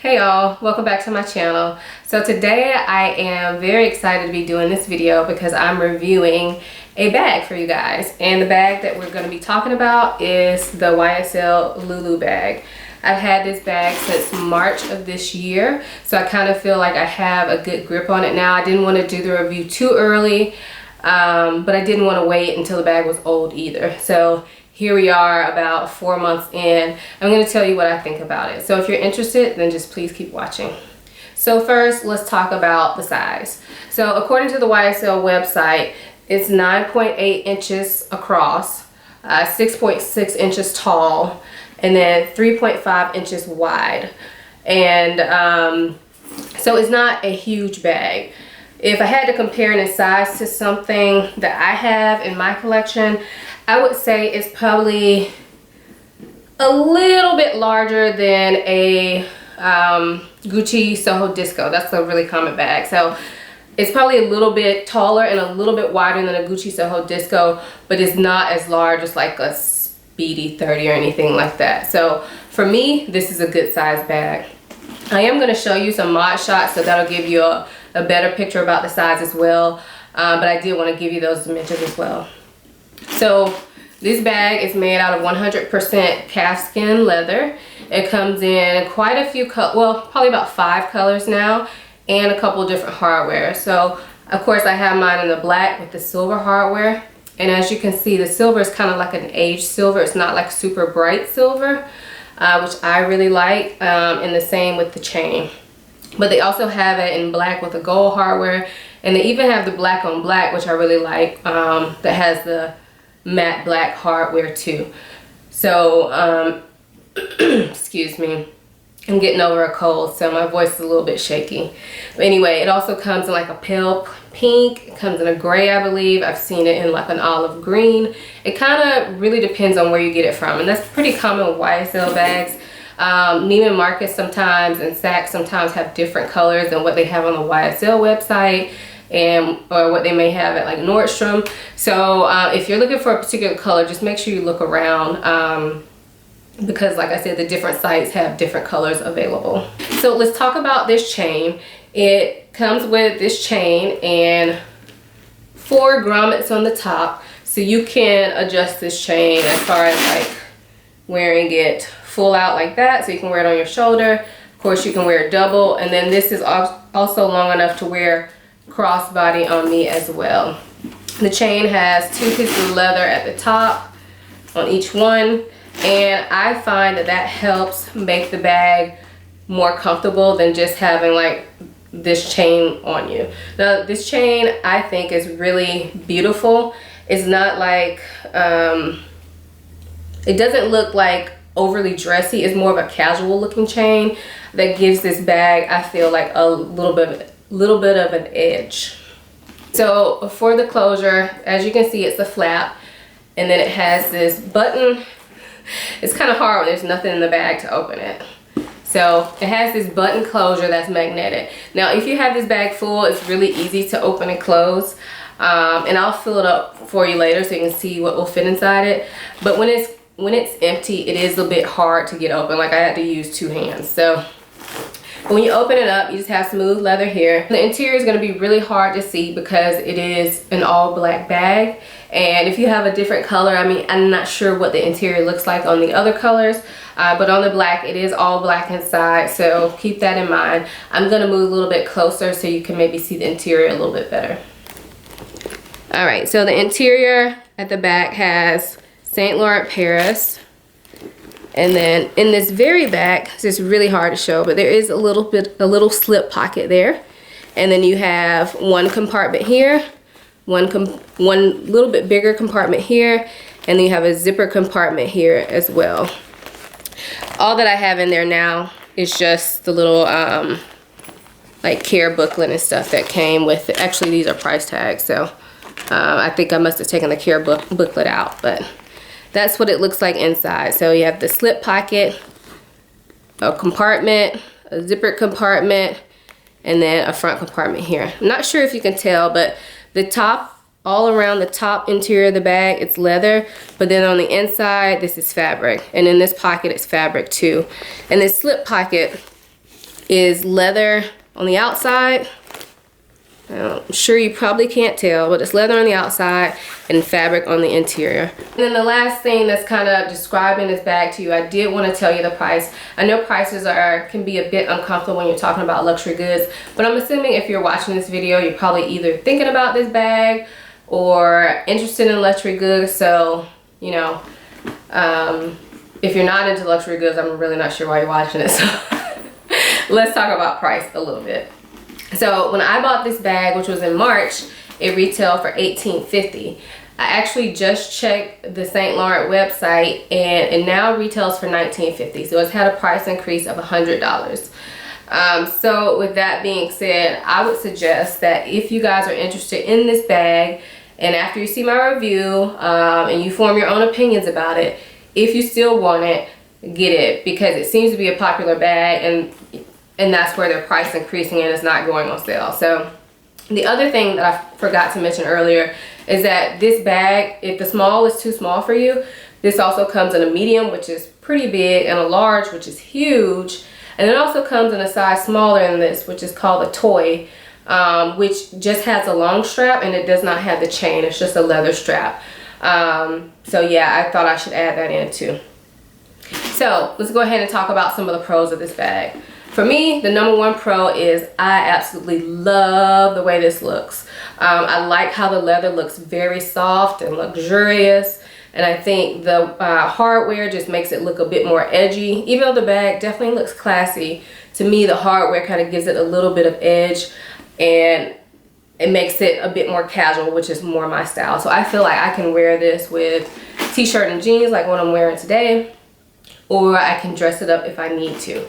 Hey y'all, welcome back to my channel. So today I am very excited to be doing this video because I'm reviewing a bag for you guys. And the bag that we're going to be talking about is the YSL Loulou bag. I've had this bag since March of this year, so I kind of feel like I have a good grip on it now. I didn't want to do the review too early, but I didn't want to wait until the bag was old either. So here we are about 4 months in. I'm going to tell you what I think about it. So if you're interested, then just please keep watching. So first, let's talk about the size. So according to the YSL website, it's 9.8 inches across, 6.6 inches tall, and then 3.5 inches wide. And so it's not a huge bag. If I had to compare it in size to something that I have in my collection, I would say it's probably a little bit larger than a Gucci Soho Disco. That's a really common bag. So it's probably a little bit taller and a little bit wider than a Gucci Soho Disco, but it's not as large as like a Speedy 30 or anything like that. So for me, this is a good size bag. I am going to show you some mod shots, so that'll give you a better picture about the size as well. But I did want to give you those dimensions as well. So this bag is made out of 100% calfskin leather. It comes in quite a few colors, well, probably about 5 colors now, and a couple different hardware. So of course I have mine in the black with the silver hardware. And as you can see, the silver is kind of like an aged silver. It's not like super bright silver, which I really like, and the same with the chain. But they also have it in black with the gold hardware, and they even have the black on black, which I really like, that has the matte black hardware too. So excuse me, I'm getting over a cold, so my voice is a little bit shaky. But anyway, it also comes in like a pale pink. It comes in a gray, I believe. I've seen it in like an olive green. It kind of really depends on where you get it from, and that's pretty common with YSL bags. Neiman Marcus sometimes and Saks sometimes have different colors than what they have on the YSL website, or what they may have at like Nordstrom. So if you're looking for a particular color, just make sure you look around, because like I said, the different sites have different colors available. So let's talk about this chain. It comes with this chain and 4 grommets on the top, so you can adjust this chain as far as like wearing it full out like that, so you can wear it on your shoulder. Of course you can wear it double, and then this is also long enough to wear crossbody on me as well. The chain has 2 pieces of leather at the top on each one, and I find that that helps make the bag more comfortable than just having like this chain on you. Now this chain I think is really beautiful. It's not like it doesn't look like overly dressy. It's more of a casual looking chain that gives this bag, I feel like, a little bit of an edge. So for the closure, as you can see, it's a flap, and then it has this button. It's kind of hard when there's nothing in the bag to open it. So it has this button closure that's magnetic. Now if you have this bag full, it's really easy to open and close, and I'll fill it up for you later so you can see what will fit inside it. But when it's empty, it is a bit hard to get open. Like I had to use 2 hands. So when you open it up, you just have smooth leather here. The interior is going to be really hard to see because it is an all black bag. And if you have a different color, I mean, I'm not sure what the interior looks like on the other colors, but on the black, it is all black inside. So keep that in mind. I'm going to move a little bit closer so you can maybe see the interior a little bit better. All right, so the interior at the back has Saint Laurent Paris, and then in this very back, it's really hard to show, but there is a little slip pocket there, and then you have one compartment here, one little bit bigger compartment here, and then you have a zipper compartment here as well. All that I have in there now is just the little like care booklet and stuff that came with it. Actually, these are price tags, so I think I must have taken the care booklet out, but that's what it looks like inside. So you have the slip pocket, a compartment, a zipper compartment, and then a front compartment here. I'm not sure if you can tell, but the top, all around the top interior of the bag, it's leather, but then on the inside, this is fabric. And in this pocket, it's fabric too. And this slip pocket is leather on the outside. I'm sure you probably can't tell, but it's leather on the outside and fabric on the interior. And then the last thing that's kind of describing this bag to you, I did want to tell you the price. I know prices can be a bit uncomfortable when you're talking about luxury goods, but I'm assuming if you're watching this video, you're probably either thinking about this bag or interested in luxury goods. So, you know, if you're not into luxury goods, I'm really not sure why you're watching it. So let's talk about price a little bit. So when I bought this bag, which was in March, it retailed for $18.50. I actually just checked the St. Laurent website and it now retails for $19.50. So it's had a price increase of $100. So with that being said, I would suggest that if you guys are interested in this bag, and after you see my review and you form your own opinions about it, if you still want it, get it, because it seems to be a popular bag, and that's where their price increasing and it's not going on sale. So the other thing that I forgot to mention earlier is that this bag, if the small is too small for you, this also comes in a medium, which is pretty big, and a large, which is huge. And it also comes in a size smaller than this, which is called a toy, which just has a long strap and it does not have the chain. It's just a leather strap. So yeah, I thought I should add that in too. So let's go ahead and talk about some of the pros of this bag. For me, the number one pro is I absolutely love the way this looks. I like how the leather looks very soft and luxurious, and I think the hardware just makes it look a bit more edgy. Even though the bag definitely looks classy, to me the hardware kind of gives it a little bit of edge, and it makes it a bit more casual, which is more my style. So I feel like I can wear this with t-shirt and jeans like what I'm wearing today, or I can dress it up if I need to.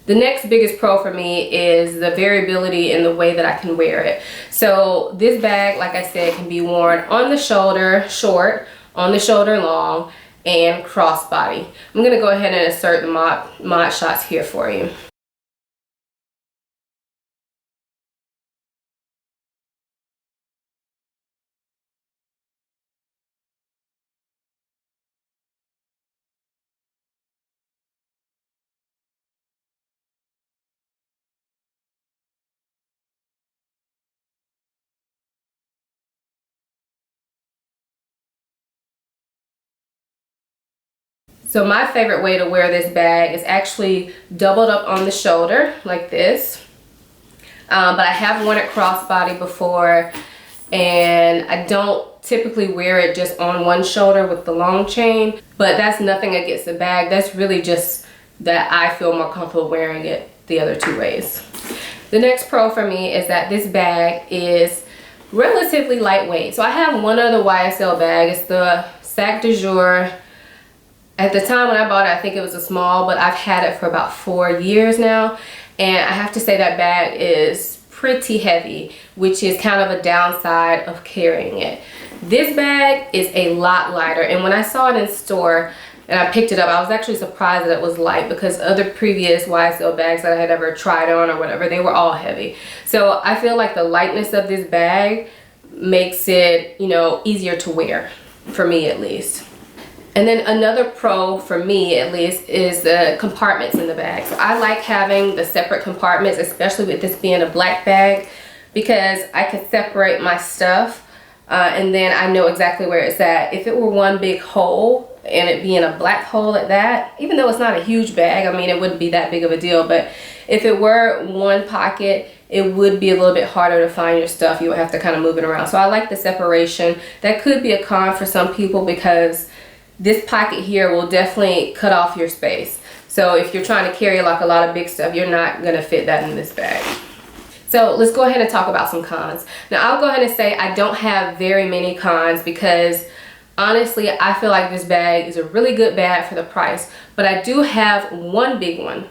The next biggest pro for me is the variability in the way that I can wear it. So this bag, like I said, can be worn on the shoulder short, on the shoulder long, and crossbody. I'm gonna go ahead and insert the mod shots here for you. So my favorite way to wear this bag is actually doubled up on the shoulder like this. But I have worn it crossbody before, and I don't typically wear it just on one shoulder with the long chain, but that's nothing against the bag. That's really just that I feel more comfortable wearing it the other two ways. The next pro for me is that this bag is relatively lightweight. So I have one other YSL bag. It's the Sac de Jour. At the time when I bought it, I think it was a small, but I've had it for about 4 years now. And I have to say that bag is pretty heavy, which is kind of a downside of carrying it. This bag is a lot lighter, and when I saw it in store and I picked it up, I was actually surprised that it was light, because other previous YSL bags that I had ever tried on or whatever, they were all heavy. So I feel like the lightness of this bag makes it, you know, easier to wear, for me at least. And then another pro for me at least is the compartments in the bag. So I like having the separate compartments, especially with this being a black bag, because I can separate my stuff and then I know exactly where it's at. If it were one big hole, and it being a black hole at that, even though it's not a huge bag, I mean, it wouldn't be that big of a deal, but if it were one pocket, it would be a little bit harder to find your stuff. You would have to kind of move it around. So I like the separation. That could be a con for some people, because this pocket here will definitely cut off your space. So if you're trying to carry like a lot of big stuff, you're not gonna fit that in this bag. So let's go ahead and talk about some cons. Now I'll go ahead and say I don't have very many cons, because honestly, I feel like this bag is a really good bag for the price, but I do have one big one.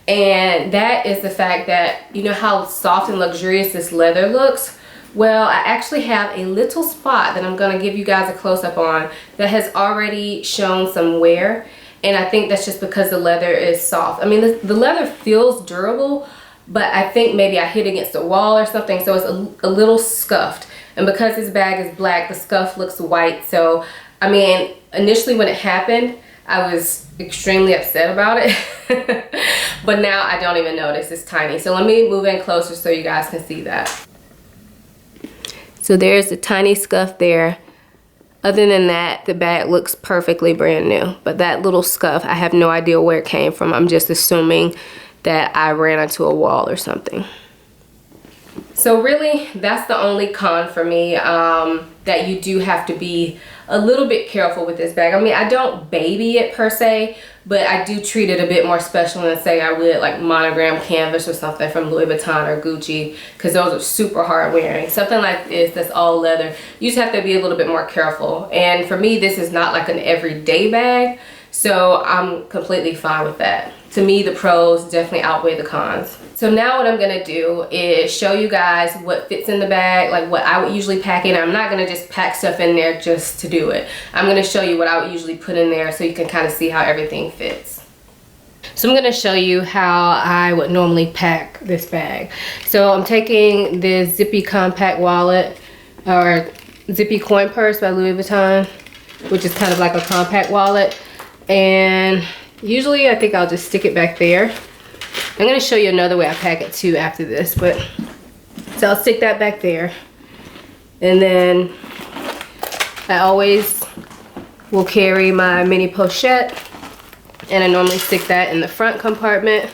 And that is the fact that, you know how soft and luxurious this leather looks? Well, I actually have a little spot that I'm gonna give you guys a close-up on that has already shown some wear, and I think that's just because the leather is soft. I mean, the leather feels durable, but I think maybe I hit against a wall or something, so it's a little scuffed. And because this bag is black, the scuff looks white. So, I mean, initially when it happened, I was extremely upset about it. But now I don't even notice it's tiny. So let me move in closer so you guys can see that. So there's a tiny scuff there. Other than that, the bag looks perfectly brand new. But that little scuff, I have no idea where it came from. I'm just assuming that I ran into a wall or something. So really, that's the only con for me, that you do have to be a little bit careful with this bag. I mean, I don't baby it per se, but I do treat it a bit more special than say I would like monogram canvas or something from Louis Vuitton or Gucci, because those are super hard wearing. Something like this that's all leather, you just have to be a little bit more careful. And for me, this is not like an everyday bag, so I'm completely fine with that. To me, the pros definitely outweigh the cons. So now what I'm gonna do is show you guys what fits in the bag, like what I would usually pack in. I'm not gonna just pack stuff in there just to do it. I'm gonna show you what I would usually put in there so you can kind of see how everything fits. So I'm gonna show you how I would normally pack this bag. So I'm taking this zippy compact wallet, or zippy coin purse by Louis Vuitton, which is kind of like a compact wallet. And usually I think I'll just stick it back there. I'm going to show you another way I pack it too after this, but so I'll stick that back there. And then I always will carry my mini pochette, and I normally stick that in the front compartment.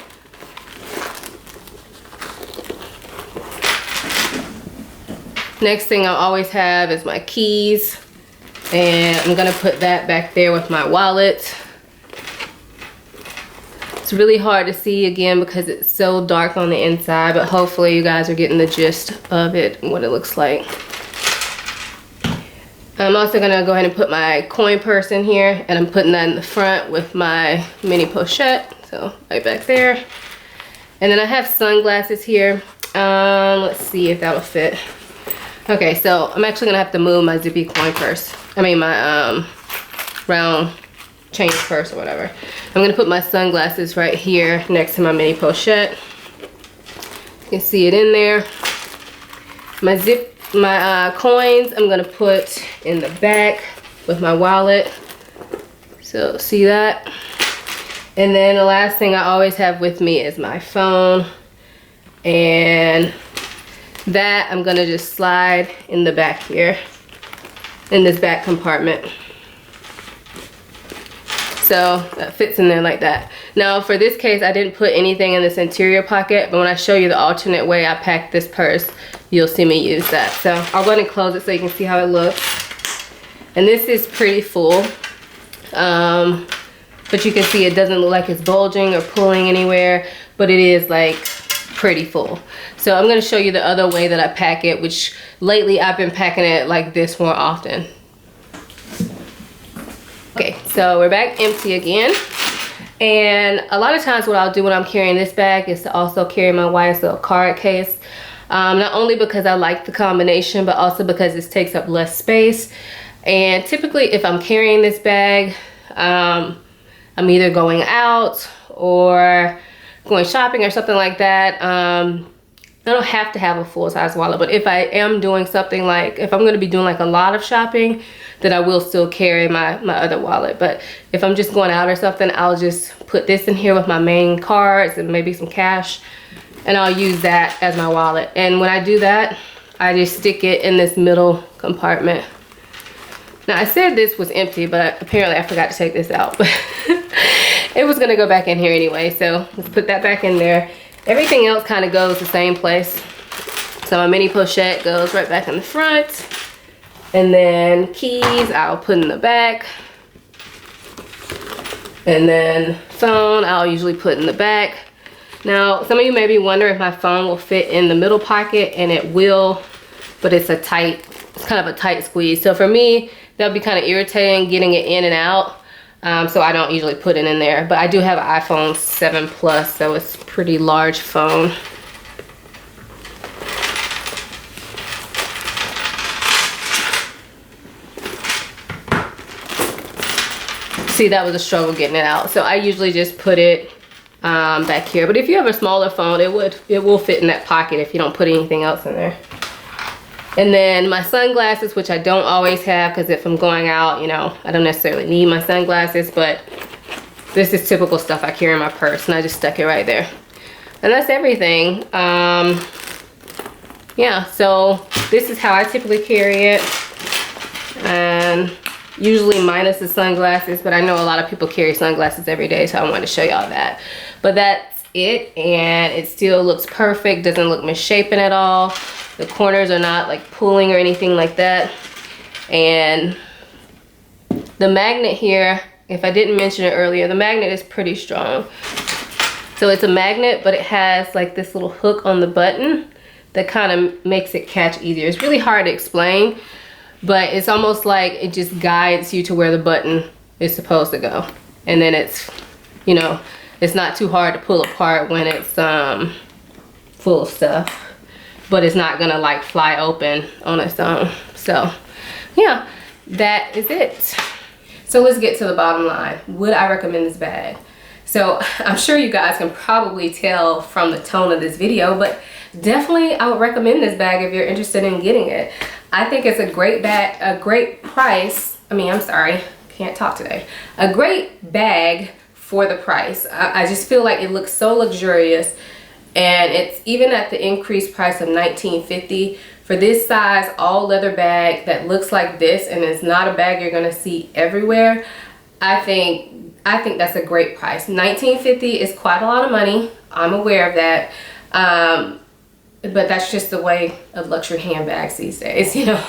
Next thing I'll always have is my keys, and I'm going to put that back there with my wallet. It's really hard to see again because it's so dark on the inside, but hopefully you guys are getting the gist of it and what it looks like. I'm also gonna go ahead and put my coin purse in here, and I'm putting that in the front with my mini pochette, so right back there. And then I have sunglasses here. Let's see if that'll fit. Okay, so I'm actually gonna have to move my zippy coin purse. I mean my round change purse or whatever. I'm gonna put my sunglasses right here next to my mini pochette. You can see it in there. My coins I'm gonna put in the back with my wallet. So see that? And then the last thing I always have with me is my phone, and that I'm gonna just slide in the back here in this back compartment. So that fits in there like that. Now for this case, I didn't put anything in this interior pocket, but when I show you the alternate way I packed this purse, you'll see me use that. So I'll go ahead and close it so you can see how it looks. And this is pretty full, but you can see it doesn't look like it's bulging or pulling anywhere, but it is like pretty full. So I'm gonna show you the other way that I pack it, which lately I've been packing it like this more often. Okay, so we're back empty again. And a lot of times what I'll do when I'm carrying this bag is to also carry my YSL card case. Not only because I like the combination, but also because this takes up less space. And typically if I'm carrying this bag, I'm either going out or going shopping or something like that. I don't have to have a full-size wallet, but if I am doing something like, if I'm going to be doing like a lot of shopping, then I will still carry my other wallet. But if I'm just going out or something, I'll just put this in here with my main cards and maybe some cash, and I'll use that as my wallet. And when I do that, I just stick it in this middle compartment. Now I said this was empty, but apparently I forgot to take this out. It was going to go back in here anyway, so let's put that back in there. Everything else kind of goes the same place. So my mini pochette goes right back in the front. And then keys I'll put in the back. And then phone I'll usually put in the back. Now some of you may be wondering if my phone will fit in the middle pocket, and it will, but it's kind of a tight squeeze. So for me, that'll be kind of irritating getting it in and out. So I don't usually put it in there, but I do have an iPhone 7 Plus, so it's a pretty large phone. See, that was a struggle getting it out. So I usually just put it back here. But if you have a smaller phone, it will fit in that pocket if you don't put anything else in there. And then my sunglasses, which I don't always have because if I'm going out, you know, I don't necessarily need my sunglasses, but this is typical stuff I carry in my purse, and I just stuck it right there. And that's everything. Yeah, so this is how I typically carry it. And usually minus the sunglasses, but I know a lot of people carry sunglasses every day, so I wanted to show y'all that. But that's it, and it still looks perfect, doesn't look misshapen at all. The corners are not like pulling or anything like that. And the magnet here, if I didn't mention it earlier, the magnet is pretty strong. So it's a magnet, but it has like this little hook on the button that kind of makes it catch easier. It's really hard to explain, but it's almost like it just guides you to where the button is supposed to go. And then it's, you know, it's not too hard to pull apart when it's full of stuff. But it's not gonna like fly open on its own. So yeah, that is it. So let's get to the bottom line. Would I recommend this bag? So I'm sure you guys can probably tell from the tone of this video, but definitely I would recommend this bag if you're interested in getting it. I think it's a great bag, a great price. I'm sorry, can't talk today. A great bag for the price. I just feel like it looks so luxurious. And it's even at the increased price of $19.50 for this size all leather bag that looks like this, and it's not a bag you're gonna see everywhere. I think that's a great price. $19.50 is quite a lot of money. I'm aware of that, but that's just the way of luxury handbags these days, you know.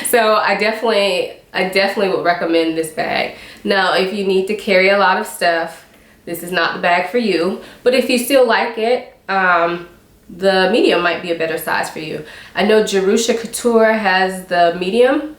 So I definitely would recommend this bag. Now, if you need to carry a lot of stuff, this is not the bag for you, but if you still like it, the medium might be a better size for you. I know Jerusha Couture has the medium,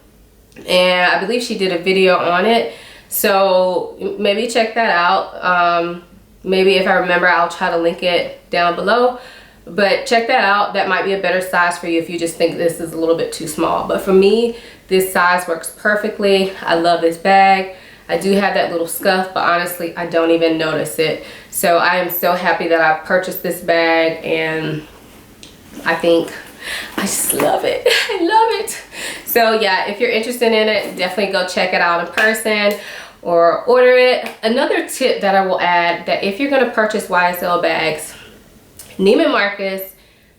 and I believe she did a video on it, so maybe check that out. Maybe if I remember, I'll try to link it down below, but check that out. That might be a better size for you if you just think this is a little bit too small. But for me, this size works perfectly. I love this bag. I do have that little scuff, but honestly, I don't even notice it. So I am so happy that I purchased this bag, and I just love it. I love it. So yeah, if you're interested in it, definitely go check it out in person or order it. Another tip that I will add, that if you're gonna purchase YSL bags, Neiman Marcus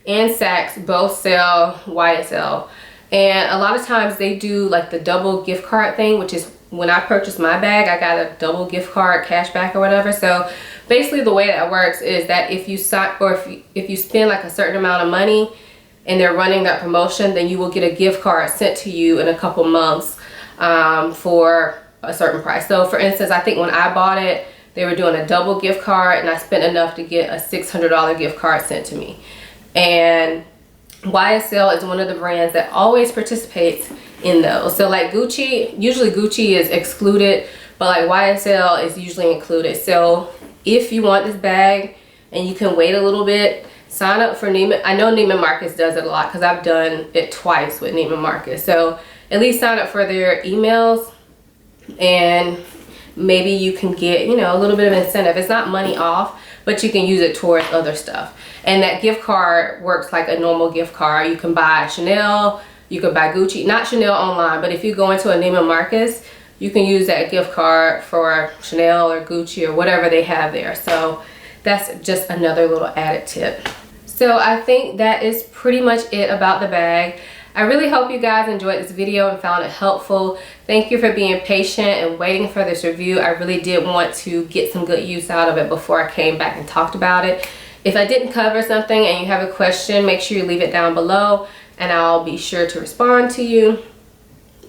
and Saks both sell YSL. And a lot of times they do like the double gift card thing, which is when I purchased my bag, I got a double gift card cash back or whatever. So basically the way that works is that if you sign, or if you spend like a certain amount of money and they're running that promotion, then you will get a gift card sent to you in a couple months for a certain price. So for instance, I think when I bought it, they were doing a double gift card, and I spent enough to get a $600 gift card sent to me. And YSL is one of the brands that always participates in those. So like Gucci, usually Gucci is excluded, but like YSL is usually included. So if you want this bag and you can wait a little bit, sign up for Neiman. I know Neiman Marcus does it a lot because I've done it twice with Neiman Marcus. So at least sign up for their emails, and maybe you can get, you know, a little bit of incentive. It's not money off, but you can use it towards other stuff. And that gift card works like a normal gift card. You can buy Chanel, you could buy Gucci, not Chanel online, but if you go into a Neiman Marcus, you can use that gift card for Chanel or Gucci or whatever they have there. So that's just another little added tip. So I think that is pretty much it about the bag. I really hope you guys enjoyed this video and found it helpful. Thank you for being patient and waiting for this review. I really did want to get some good use out of it before I came back and talked about it. If I didn't cover something and you have a question, make sure you leave it down below and I'll be sure to respond to you.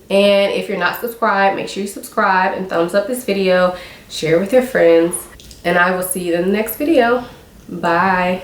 And if you're not subscribed, make sure you subscribe and thumbs up this video, share with your friends, and I will see you in the next video. Bye.